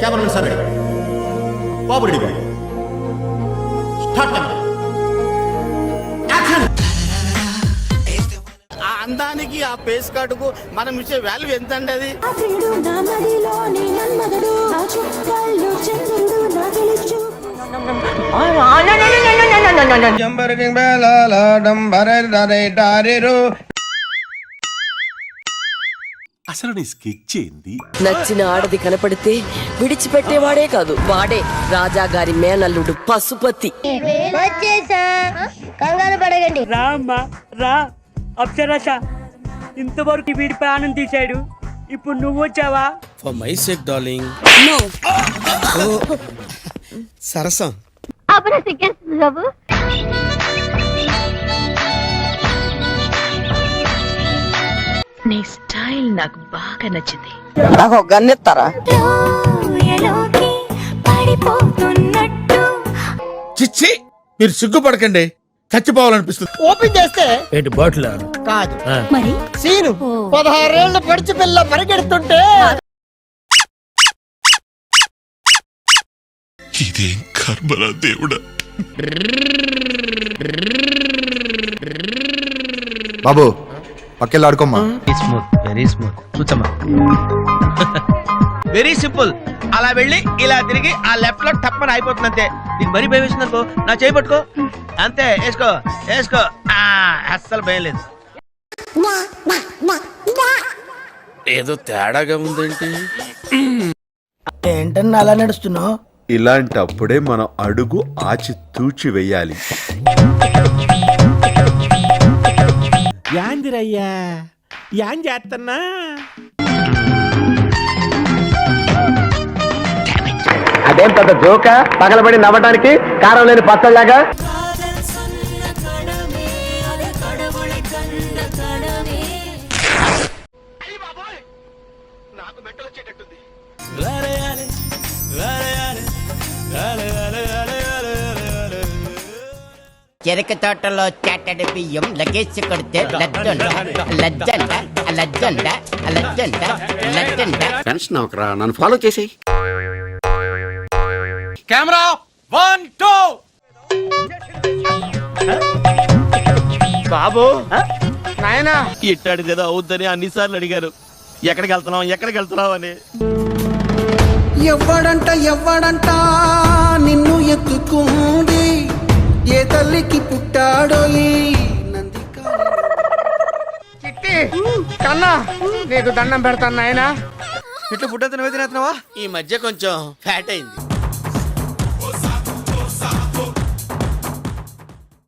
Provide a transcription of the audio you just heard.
Cameramen sir ready, బాబు ready, start camera, action. ఆ అందానికి ఆ పేస్ కార్డుకు మనం ఇచ్చే వాల్యూ ఎంత అండి అది? అసలు నీ స్కెచ్ ఏంది? నచ్చిన ఆడది కనపడితే విడిచిపెట్టేవాడే కాదు, వాడే రాజా గారి మేనల్లుడు పశుపతి. కంగారు పడగండి. రా అమ్మా రా. అప్సరస ఇంతవరకు వీడి ప్రాణం తీశాడు, ఇప్పుడు నువ్వు వచ్చావా? For my sake darling. సరసం అప్పుడు సిగ్గేస్తుంది బాబు. నీ స్టైల్ నాకు బాగా నచ్చింది. నాకు గన్నెత్తారా? చిచ్చి, మీరు సిగ్గుపడకండి, చచ్చిపోవాలనిపిస్తుంది. ఓపెన్ చేస్తే ఏంటి బాటిల్ కాదు మరి సీను 16 ఏళ్ల పడిచి పిల్ల పరిగెడుతుంటే ఇదేం కర్మరా దేవుడా. బాబు పక్కెళ్ళి ఆడుకోమ్మా. Very simple. అలా వెళ్ళి ఇలా తిరిగి ఆ లెఫ్ట్ లో టప్పని అయిపోతుంది అంతే. నీకు మరీ భయం వేసింది అనుకో, నా చేయి పట్టుకో అంతే. వేసుకో వేసుకో, అస్సలు భయం లేదు. ఏదో తేడాగా ఉందేంటి? ఏంటన్నా అలా నడుస్తున్నావు? ఇలాంటప్పుడే మనం అడుగు ఆచి తూచి వెయ్యాలి. యాందిరయ్యా యాన్ చేస్తున్నా. అదేం పెద్ద జోక, పగలబడి నవ్వడానికి కారం లేని పచ్చళ్ళగా. చెరక తోటలో చాటడి బియ్యం లగేసి కొడితే లజ్జండ లజ్జండ లజ్జండ లజ్జండ లజ్జండ. టెన్షన్ అవకరా, నన్ను ఫాలో చేసేయ్. కెమెరా 1 2. బాబు నాయనా ఇట్టాడు కదా అవుద్దని అన్నిసార్లు అడిగారు. ఎక్కడికి వెళ్తున్నావు అని. ఎవ్వడంట నిన్ను ఎత్తుకుంది, ఏ తల్లికి పుట్టాడో ఈ చిట్టి కన్నా. నీకు దండం పెడతాను నాయనా. ఇట్లా ఫుడ్ అంతా నువ్వే తినేస్తున్నావా? ఈ మధ్య కొంచెం ఫ్యాట్ అయింది.